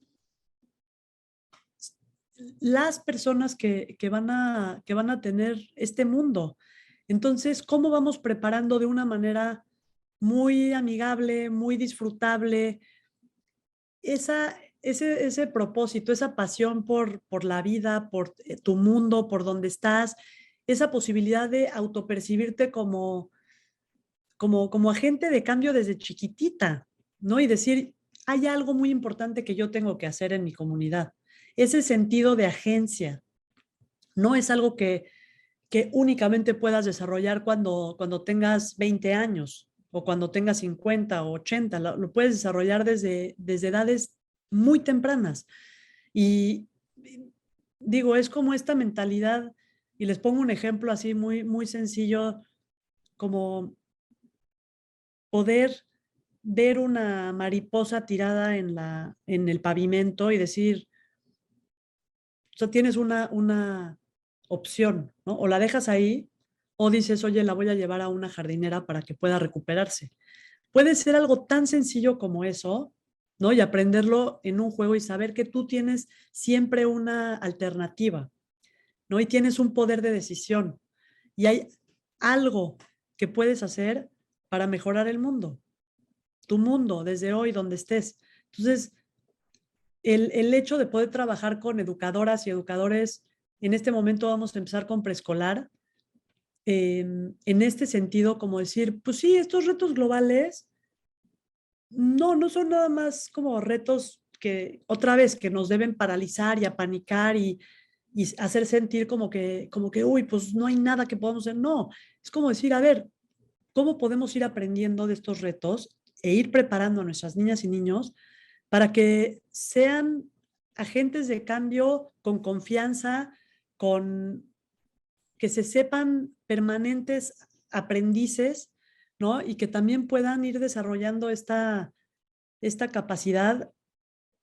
las personas que van a tener este mundo. Entonces, ¿cómo vamos preparando de una manera muy amigable, muy disfrutable ese propósito, esa pasión por la vida, por tu mundo, por donde estás, esa posibilidad de autopercibirte como agente de cambio desde chiquitita, ¿no? Y decir, hay algo muy importante que yo tengo que hacer en mi comunidad. Ese sentido de agencia no es algo que únicamente puedas desarrollar cuando tengas 20 años o cuando tengas 50 o 80, lo puedes desarrollar desde edades muy tempranas. Y digo, es como esta mentalidad, y les pongo un ejemplo así muy sencillo, como poder ver una mariposa tirada en el pavimento y decir, o sea, tienes una opción, ¿no? O la dejas ahí o dices, oye, la voy a llevar a una jardinera para que pueda recuperarse. Puede ser algo tan sencillo como eso, ¿no? Y aprenderlo en un juego y saber que tú tienes siempre una alternativa, ¿no? Y tienes un poder de decisión y hay algo que puedes hacer para mejorar el mundo, tu mundo, desde hoy, donde estés. Entonces, el hecho de poder trabajar con educadoras y educadores, en este momento vamos a empezar con preescolar, en este sentido, como decir, pues sí, estos retos globales no son nada más como retos que otra vez que nos deben paralizar y apanicar y hacer sentir uy, pues no hay nada que podamos hacer. No, es como decir, a ver, ¿cómo podemos ir aprendiendo de estos retos e ir preparando a nuestras niñas y niños para que sean agentes de cambio con confianza, con que se sepan permanentes aprendices, ¿no? Y que también puedan ir desarrollando esta capacidad,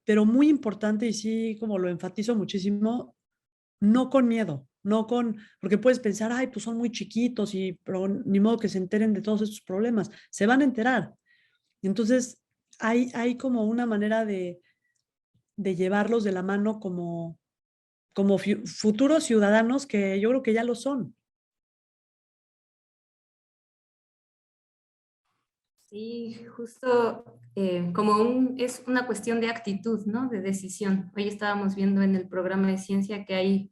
pero muy importante y sí, como lo enfatizo muchísimo, no con miedo, porque puedes pensar, ay, pues son muy chiquitos pero ni modo que se enteren de todos estos problemas, se van a enterar. Entonces, hay como una manera de llevarlos de la mano como futuros ciudadanos que yo creo que ya lo son. Sí, justo es una cuestión de actitud, ¿no? De decisión. Hoy estábamos viendo en el programa de ciencia que hay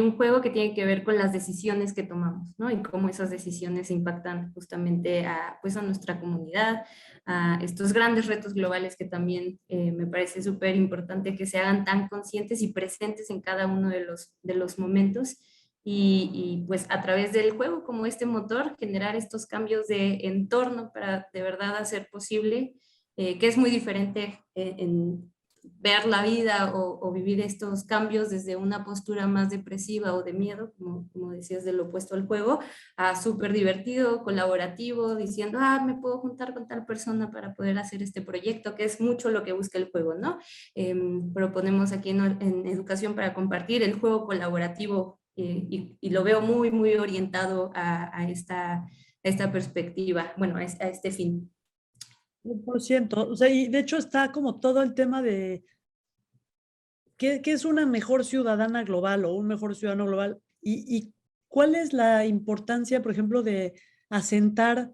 un juego que tiene que ver con las decisiones que tomamos, ¿no? Y cómo esas decisiones impactan justamente pues a nuestra comunidad, a estos grandes retos globales que también me parece súper importante que se hagan tan conscientes y presentes en cada uno de los momentos pues a través del juego como este motor generar estos cambios de entorno para de verdad hacer posible, que es muy diferente en ver la vida o vivir estos cambios desde una postura más depresiva o de miedo, como decías, del opuesto al juego, a súper divertido, colaborativo, diciendo, me puedo juntar con tal persona para poder hacer este proyecto, que es mucho lo que busca el juego, ¿no? Proponemos aquí en Educación para Compartir el juego colaborativo y lo veo muy orientado a esta perspectiva, bueno, a este fin. 100%. O sea, y de hecho está como todo el tema de qué es una mejor ciudadana global o un mejor ciudadano global y cuál es la importancia, por ejemplo, de asentar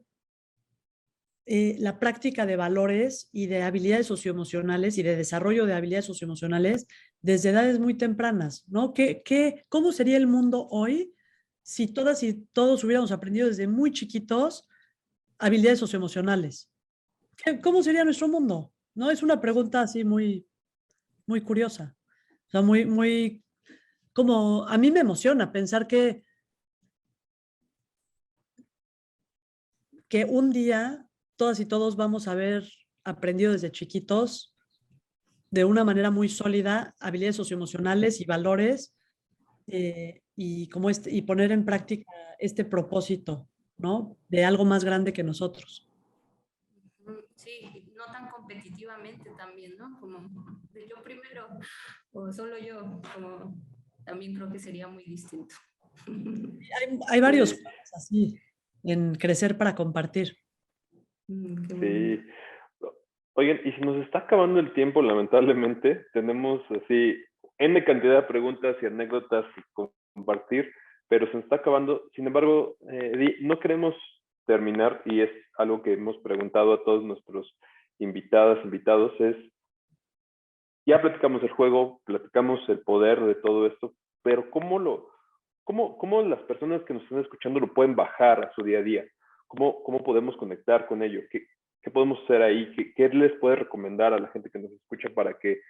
la práctica de valores y de habilidades socioemocionales y de desarrollo de habilidades socioemocionales desde edades muy tempranas, ¿no? ¿Cómo sería el mundo hoy si todas y todos hubiéramos aprendido desde muy chiquitos habilidades socioemocionales. ¿Cómo sería nuestro mundo? ¿No? Es una pregunta así muy, muy curiosa. O sea, muy, como a mí me emociona pensar que un día todas y todos vamos a haber aprendido desde chiquitos de una manera muy sólida habilidades socioemocionales y valores y, y poner en práctica este propósito, ¿no? De algo más grande que nosotros. Sí, no tan competitivamente también, ¿no? Como de yo primero o solo yo, como también creo que sería muy distinto. Hay varios Sí, juegos así en crecer para compartir. Qué bonito. sí. Oigan, y si nos está acabando el tiempo, lamentablemente, tenemos así N cantidad de preguntas y anécdotas que compartir, pero se nos está acabando. Sin embargo, no queremos terminar, y es algo que hemos preguntado a todos nuestros invitados, es, ya platicamos el juego, platicamos el poder de todo esto, pero ¿cómo las personas que nos están escuchando lo pueden bajar a su día a día? ¿Cómo podemos conectar con ello? ¿Qué podemos hacer ahí? ¿Qué les puede recomendar a la gente que nos escucha para que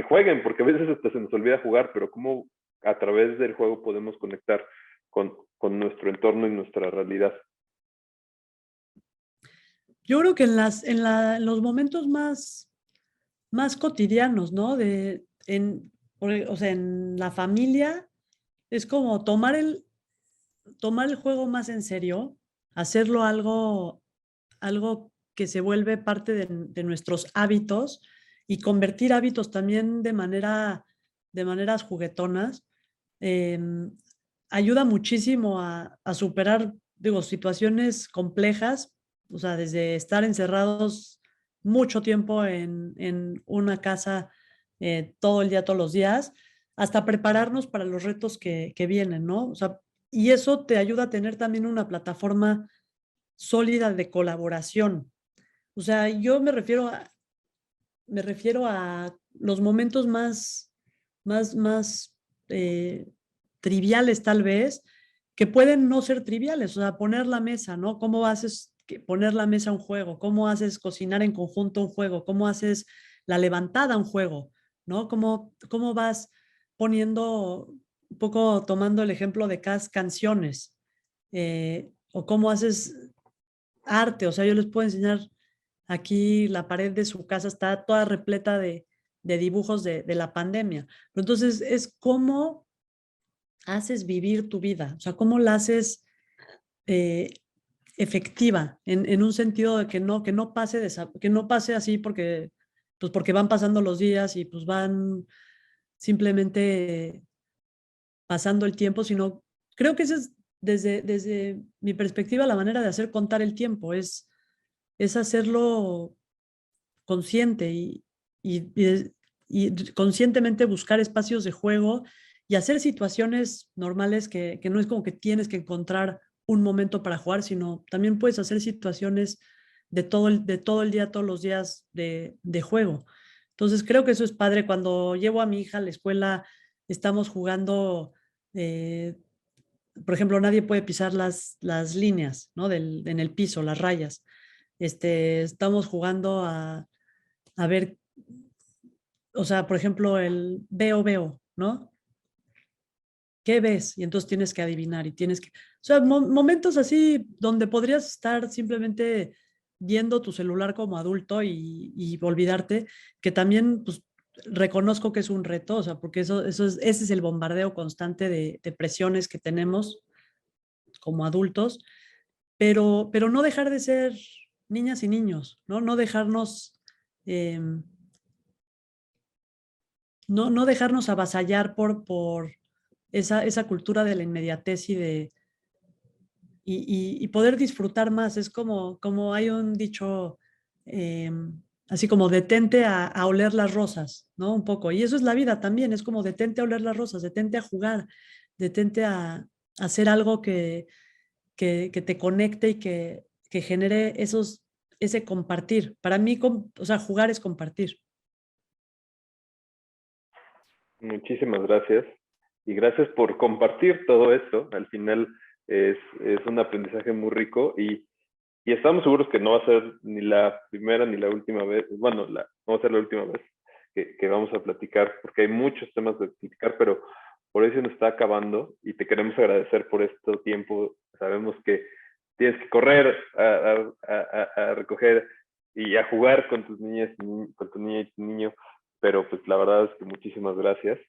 jueguen? Porque a veces hasta se nos olvida jugar, pero ¿cómo a través del juego podemos conectar con nuestro entorno y nuestra realidad? Yo creo que en los momentos más cotidianos, ¿no? O sea, en la familia es como tomar el juego más en serio, hacerlo algo que se vuelve parte de nuestros hábitos y convertir hábitos también de maneras juguetonas. em, Ayuda muchísimo a superar, digo, situaciones complejas, o sea, desde estar encerrados mucho tiempo en una casa todo el día, todos los días, hasta prepararnos para los retos que vienen, ¿no? O sea, y eso te ayuda a tener también una plataforma sólida de colaboración. O sea, me refiero a los momentos más triviales tal vez, que pueden no ser triviales. O sea, poner la mesa, ¿no? ¿Cómo haces poner la mesa a un juego? ¿Cómo haces cocinar en conjunto un juego? ¿Cómo haces la levantada a un juego? ¿No? ¿Cómo vas poniendo, un poco tomando el ejemplo de cada canciones? O cómo haces arte, o sea, yo les puedo enseñar aquí la pared de su casa está toda repleta de dibujos de la pandemia. Pero entonces es cómo haces vivir tu vida, o sea, cómo la haces eh, efectiva en un sentido de que no pase así pues porque van pasando los días y pues van simplemente pasando el tiempo, sino creo que esa es desde mi perspectiva la manera de hacer contar el tiempo, es hacerlo consciente y conscientemente buscar espacios de juego y hacer situaciones normales que no es como que tienes que encontrar un momento para jugar, sino también puedes hacer situaciones de todo el día, todos los días de juego. Entonces creo que eso es padre. Cuando llevo a mi hija a la escuela, estamos jugando, eh, por ejemplo, nadie puede pisar las líneas, ¿no? En el piso, las rayas. Estamos jugando a ver, o sea, por ejemplo, el veo, ¿no? ¿Qué ves? Y entonces tienes que adivinar y tienes que, o sea, momentos así donde podrías estar simplemente viendo tu celular como adulto y olvidarte, que también, pues, reconozco que es un reto, o sea, porque ese es el bombardeo constante de presiones que tenemos como adultos, pero no dejar de ser niñas y niños, ¿no? No dejarnos eh, no dejarnos avasallar por esa cultura de la inmediatez y poder disfrutar más. Es como hay un dicho, eh, así como detente a oler las rosas, ¿no? Un poco. Y eso es la vida también, es como detente a oler las rosas, detente a jugar, detente a hacer algo que te conecte y que genere ese compartir. Para mí, o sea, jugar es compartir. Muchísimas gracias. Y gracias por compartir todo esto. Al final es un aprendizaje muy rico. Y y estamos seguros que no va a ser ni la primera ni la última vez, bueno, no va a ser la última vez que vamos a platicar, porque hay muchos temas de platicar, pero por eso nos está acabando y te queremos agradecer por este tiempo. Sabemos que tienes que correr a recoger y a jugar con tus niñas, con tu niña y tu niño, pero pues la verdad es que muchísimas gracias.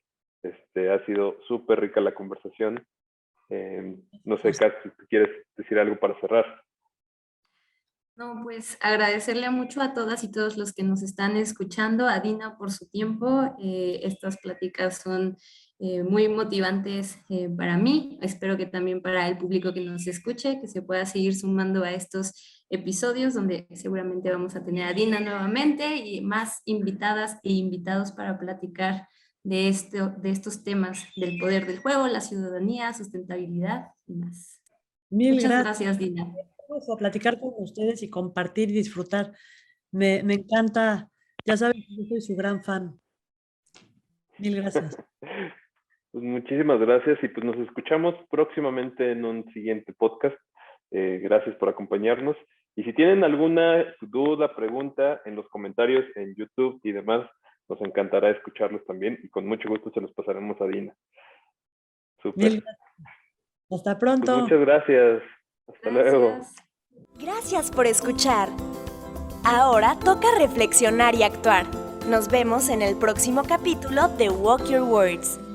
Ha sido súper rica la conversación. No sé, Kat, si tú quieres decir algo para cerrar. No, pues agradecerle mucho a todas y todos los que nos están escuchando, a Dina por su tiempo. Estas pláticas son muy motivantes para mí. Espero que también para el público que nos escuche, que se pueda seguir sumando a estos episodios donde seguramente vamos a tener a Dina nuevamente y más invitadas e invitados para platicar de estos temas del poder del juego, la ciudadanía, sustentabilidad y más. Muchas gracias, Dina. A platicar con ustedes y compartir y disfrutar. Me encanta, ya saben que yo soy su gran fan. Mil gracias. Pues muchísimas gracias y pues nos escuchamos próximamente en un siguiente podcast. Gracias por acompañarnos. Y si tienen alguna duda, pregunta en los comentarios en YouTube y demás, nos encantará escucharlos también y con mucho gusto se los pasaremos a Dina. Súper. Hasta pronto. Pues muchas gracias. Hasta luego. Gracias por escuchar. Ahora toca reflexionar y actuar. Nos vemos en el próximo capítulo de Walk Your Words.